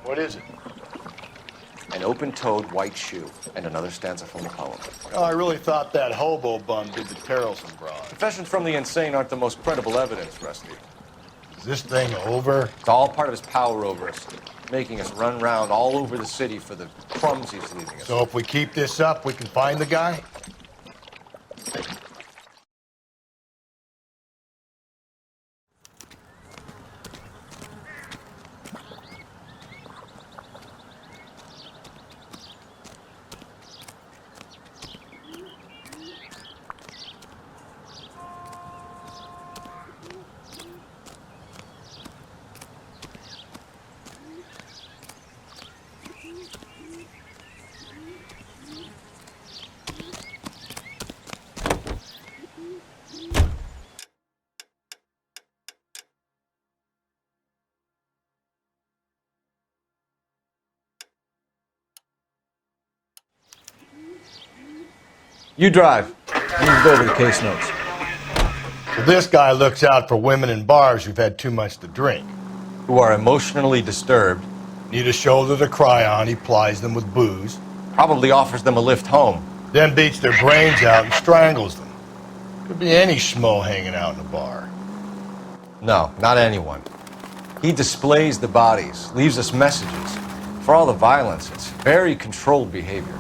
What is it? An open-toed white shoe and another stanza from the poem. Oh, I really thought that hobo bum did the Terrelson broad. Confessions from the insane aren't the most credible evidence, Rusty. Is this thing over? It's all part of his power over us, making us run round all over the city for the crumbs he's leaving us. So if we keep this up, we can find the guy? You drive. You can go over the case notes. So this guy looks out for women in bars who've had too much to drink. Who are emotionally disturbed. Need a shoulder to cry on, he plies them with booze. Probably offers them a lift home. Then beats their brains out and strangles them. Could be any schmo hanging out in a bar. No, not anyone. He displays the bodies, leaves us messages. For all the violence, it's very controlled behavior.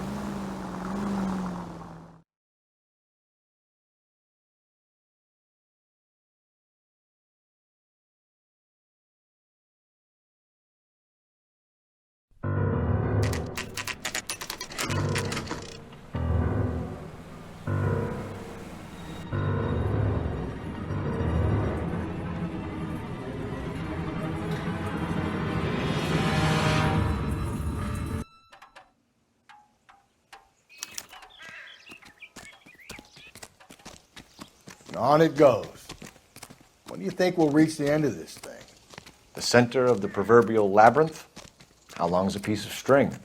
On it goes. When do you think we'll reach the end of this thing? The center of the proverbial labyrinth? How long's a piece of string?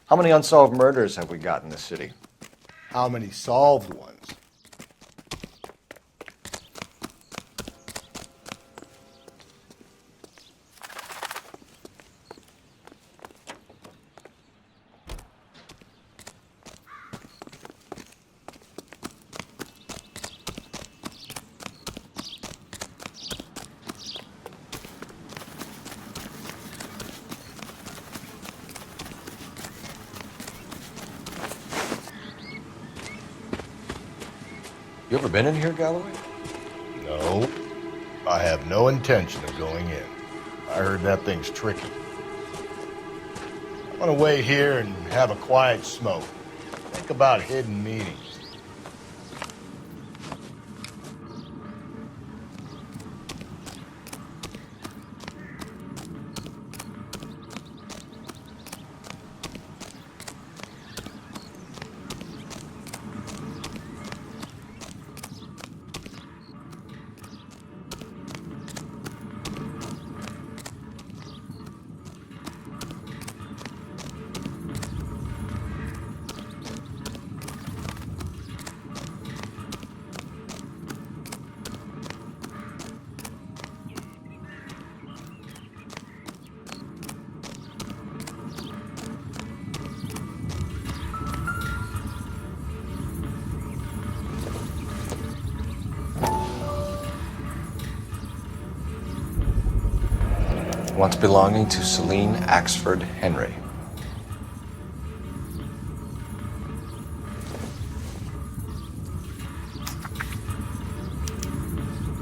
How many unsolved murders have we got in this city? How many solved ones? You ever been in here, Galloway? No. I have no intention of going in. I heard that thing's tricky. I'm gonna wait here and have a quiet smoke. Think about hidden meanings. Once belonging to Celine Axford Henry.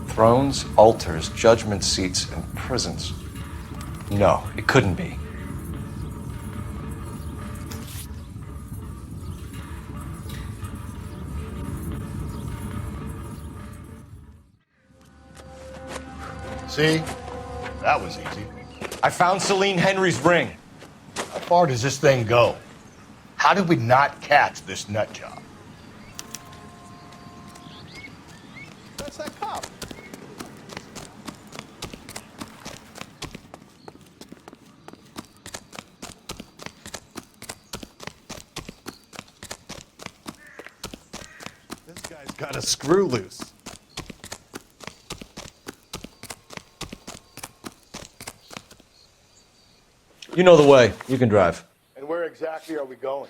Thrones, altars, judgment seats, and prisons. No, it couldn't be. See? That was easy. I found Celine Henry's ring. How far does this thing go? How did we not catch this nut job? That's that cop. This guy's got a screw loose. You know the way. You can drive. And where exactly are we going?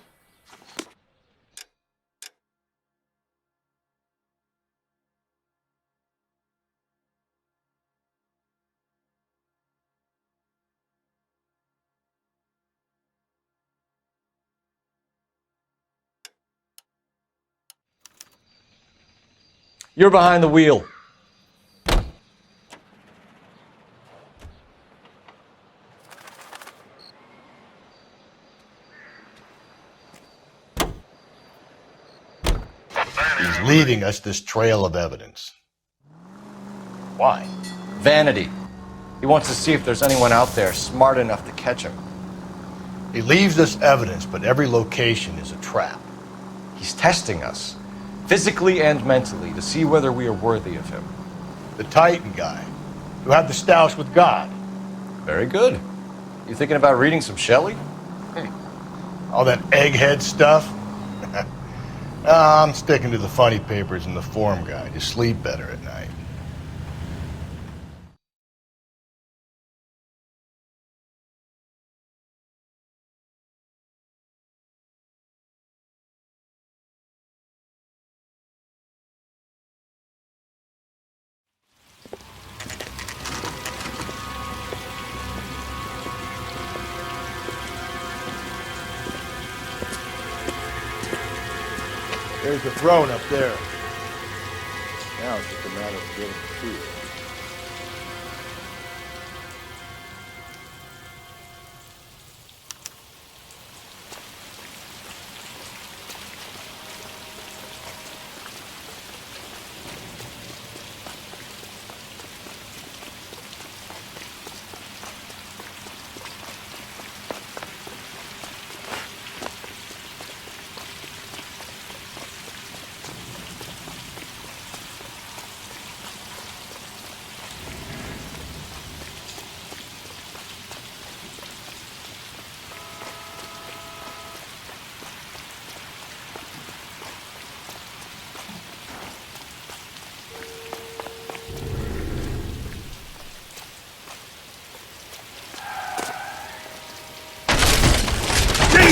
You're behind the wheel. He's leaving us this trail of evidence. Why? Vanity. He wants to see if there's anyone out there smart enough to catch him. He leaves us evidence, but every location is a trap. He's testing us, physically and mentally, to see whether we are worthy of him. The Titan guy, who had the stoush with God. Very good. You thinking about reading some Shelley? All that egghead stuff? I'm sticking to the funny papers and the form guide. You sleep better at night. There's the throne up there. Now it's just a matter of getting to it.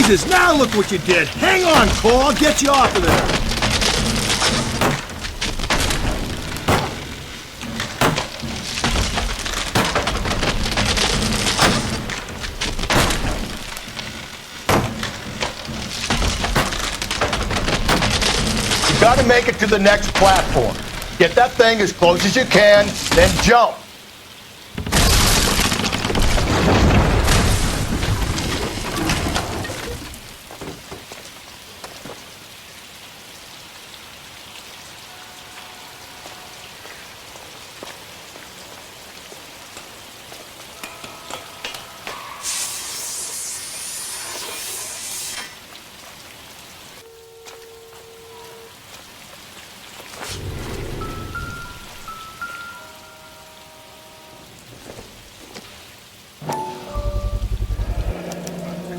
Jesus, now look what you did! Hang on, Cole, I'll get you off of there! You gotta make it to the next platform. Get that thing as close as you can, then jump.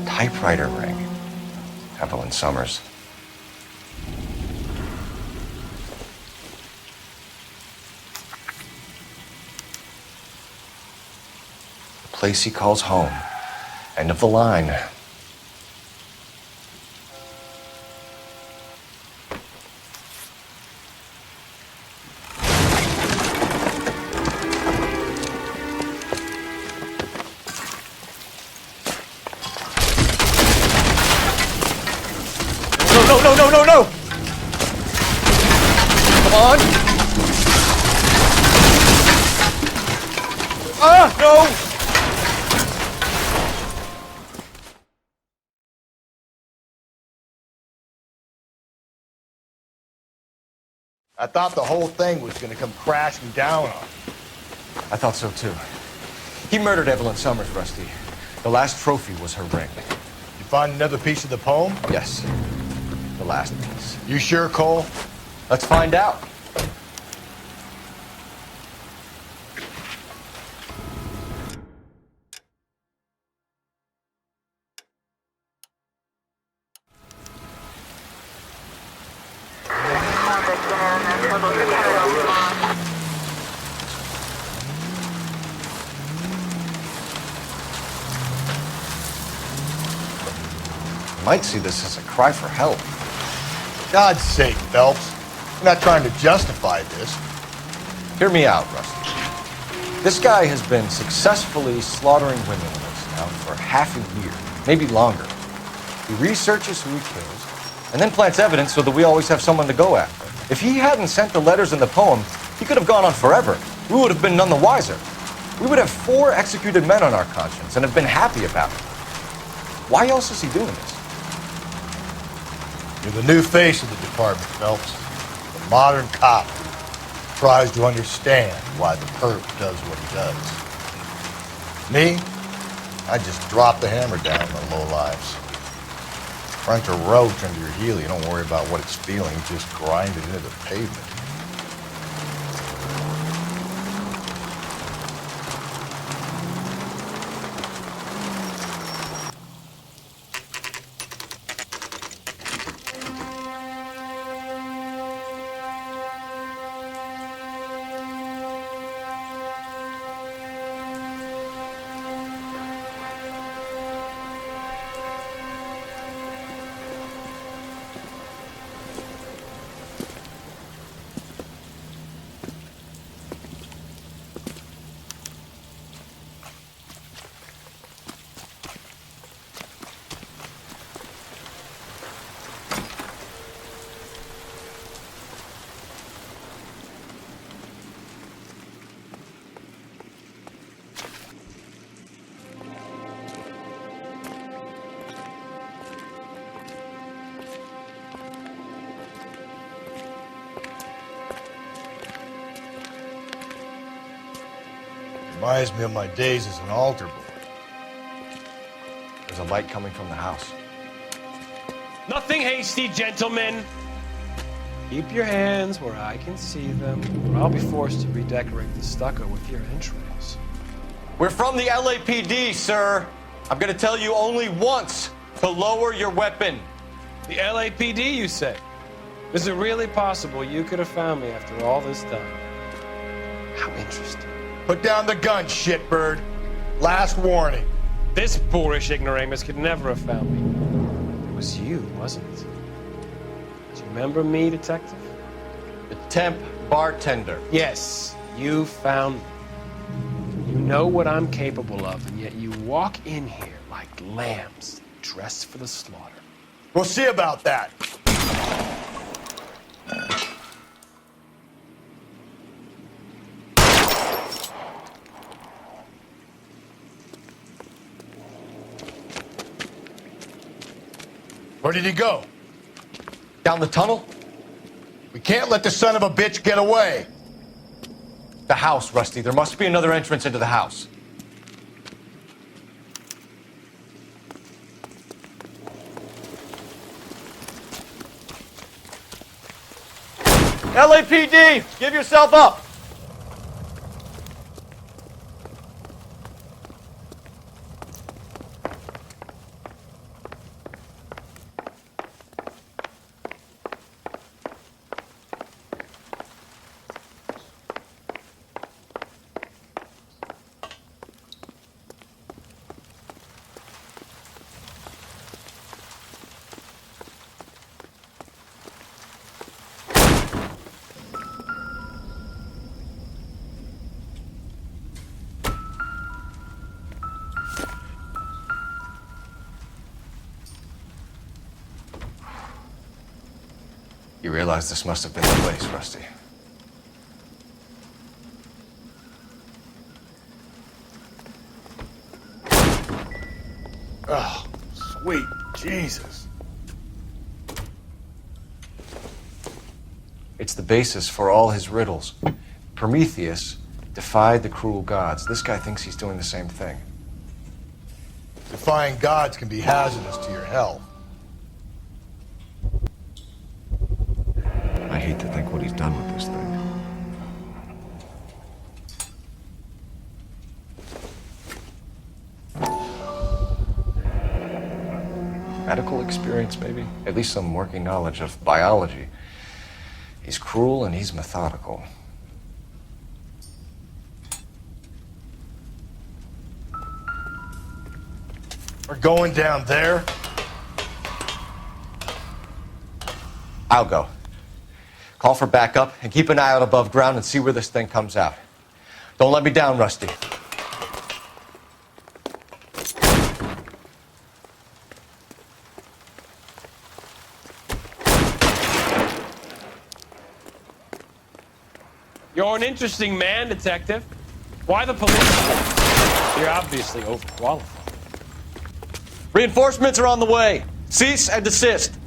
Typewriter ring. Evelyn Summers. The place he calls home. End of the line. No! Come on! Ah, no! I thought the whole thing was gonna come crashing down on us. I thought so too. He murdered Evelyn Summers, Rusty. The last trophy was her ring. You find another piece of the poem? Yes. The last piece. You sure, Cole? Let's find out. might see this as a cry for help. God's sake, Phelps. You're not trying to justify this. Hear me out, Rusty. This guy has been successfully slaughtering women with us now for half a year, maybe longer. He researches who he kills, and then plants evidence so that we always have someone to go after. If he hadn't sent the letters and the poem, he could have gone on forever. We would have been none the wiser. We would have 4 executed men on our conscience and have been happy about it. Why else is he doing this? You're the new face of the department, Phelps. The modern cop who tries to understand why the perp does what he does. Me? I just drop the hammer down on the lowlives. Crunch a roach under your heel, you don't worry about what it's feeling, just grind it into the pavement. Reminds me of my days as an altar boy. There's a light coming from the house. Nothing hasty, gentlemen. Keep your hands where I can see them, or I'll be forced to redecorate the stucco with your entrails. We're from the LAPD, sir. I'm gonna tell you only once to lower your weapon. The LAPD, you say? Is it really possible you could have found me after all this time? How interesting. Put down the gun, shitbird. Last warning. This boorish ignoramus could never have found me. It was you, wasn't it? Do you remember me, detective? The temp bartender. Yes, you found me. You know what I'm capable of, and yet you walk in here like lambs dressed for the slaughter. We'll see about that. Where did he go? Down the tunnel? We can't let the son of a bitch get away. The house, Rusty. There must be another entrance into the house. LAPD! Give yourself up! You realize this must have been the place, Rusty. Oh, sweet Jesus. It's the basis for all his riddles. Prometheus defied the cruel gods. This guy thinks he's doing the same thing. Defying gods can be hazardous to your health. I hate to think what he's done with this thing. Medical experience, maybe? At least some working knowledge of biology. He's cruel and he's methodical. We're going down there. I'll go. Call for backup and keep an eye out above ground and see where this thing comes out. Don't let me down, Rusty. You're an interesting man, Detective. Why the police? You're obviously overqualified. Reinforcements are on the way. Cease and desist.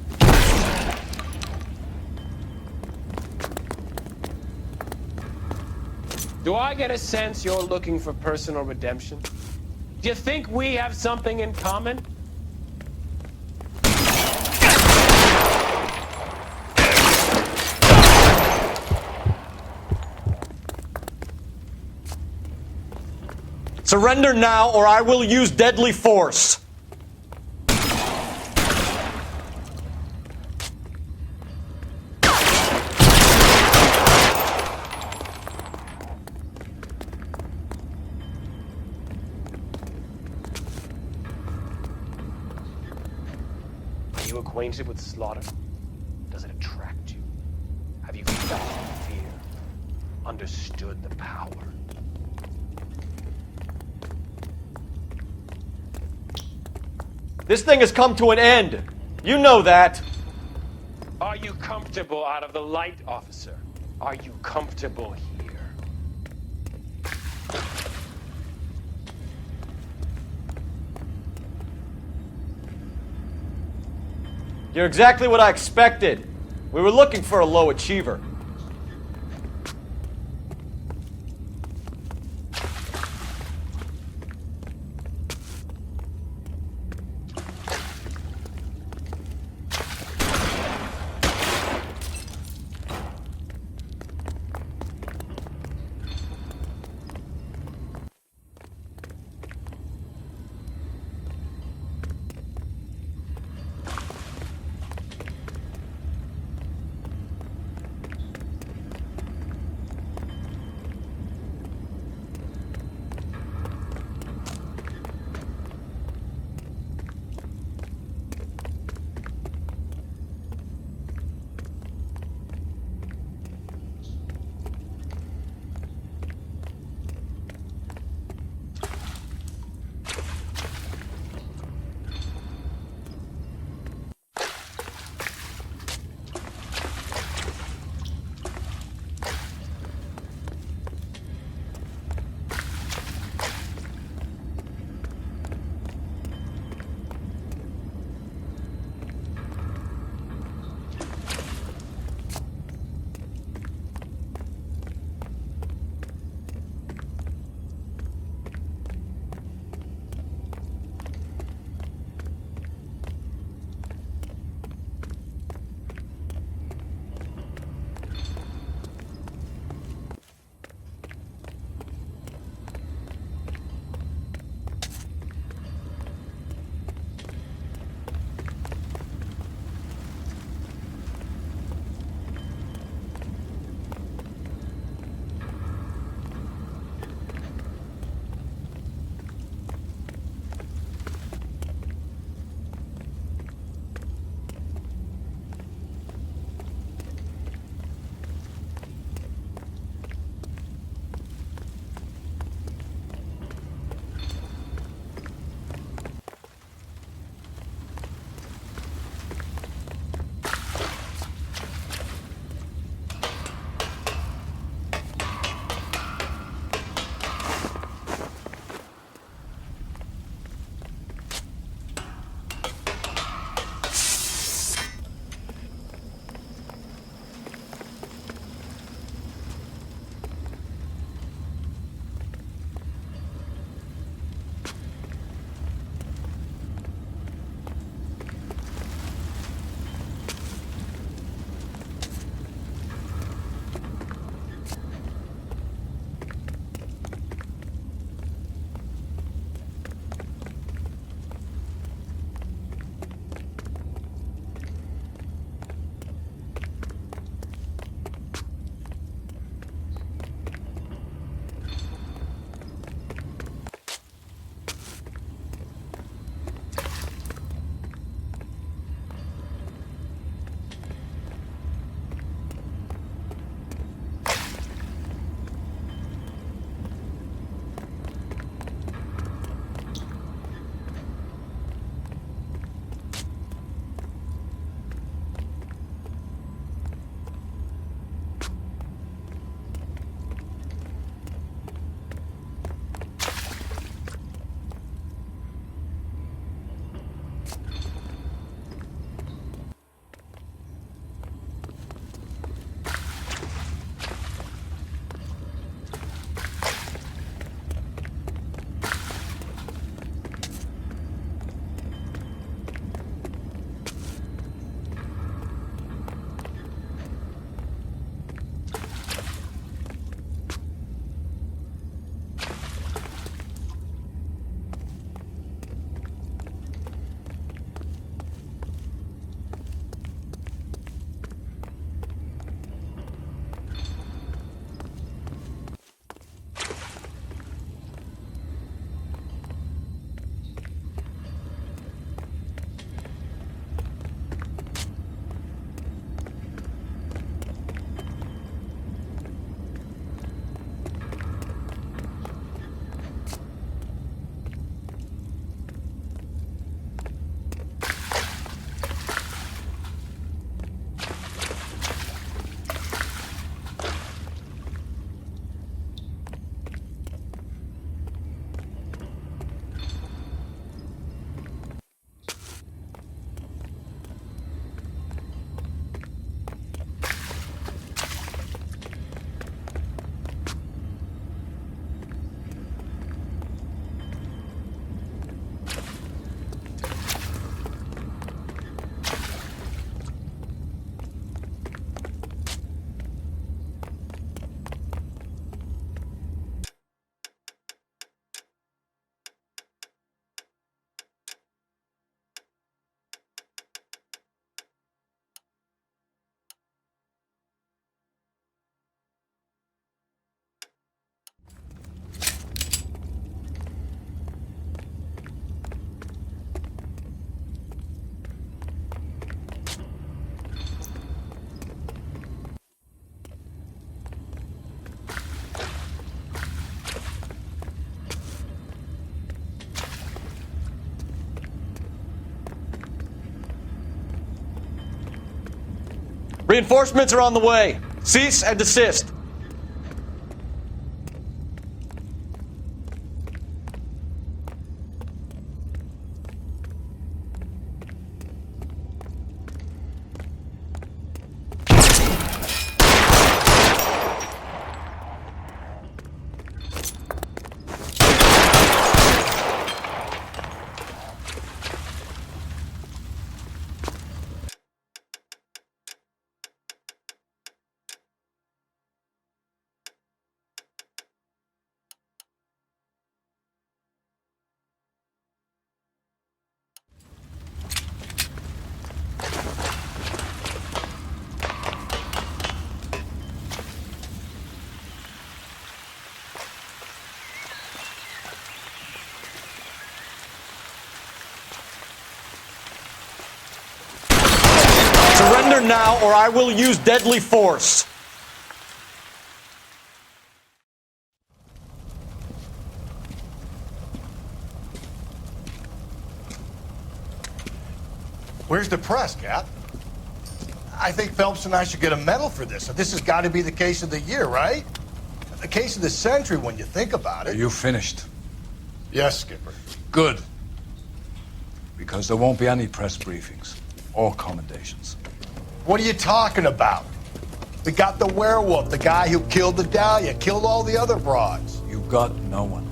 Do I get a sense you're looking for personal redemption? Do you think we have something in common? Surrender now, or I will use deadly force. Are you acquainted with slaughter? Does it attract you? Have you felt the fear? Understood the power? This thing has come to an end. You know that. Are you comfortable out of the light, officer? Are you comfortable here? You're exactly what I expected. We were looking for a low achiever. Reinforcements are on the way. Cease and desist. Surrender now, or I will use deadly force. Where's the press, Cap? I think Phelps and I should get a medal for this. This has got to be the case of the year, right? The case of the century when you think about Are it. you finished? Yes, Skipper. Good. Because there won't be any press briefings or commendations. What are you talking about? We got the werewolf, the guy who killed the Dahlia, killed all the other broads. You got no one.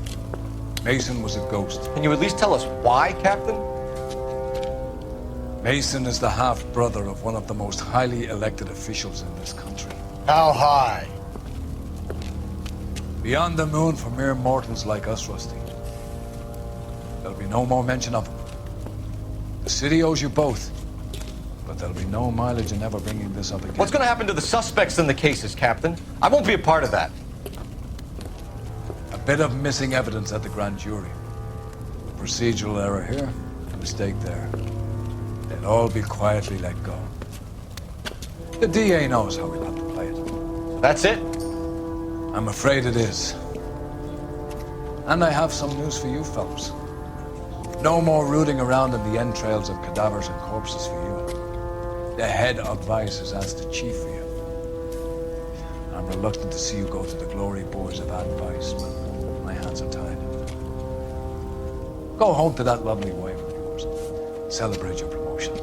Mason was a ghost. Can you at least tell us why, Captain? Mason is the half-brother of one of the most highly elected officials in this country. How high? Beyond the moon for mere mortals like us, Rusty. There'll be no more mention of him. The city owes you both. But there'll be no mileage in ever bringing this up again. What's going to happen to the suspects in the cases, Captain? I won't be a part of that. A bit of missing evidence at the grand jury. A procedural error here, a mistake there. They'll all be quietly let go. The DA knows how we'll have to play it. That's it? I'm afraid it is. And I have some news for you, Phelps. No more rooting around in the entrails of cadavers and corpses for you. The head of Vice has asked the chief for you. I'm reluctant to see you go to the glory boys of advice, but my hands are tied. Go home to that lovely wife of yours. Celebrate your promotion.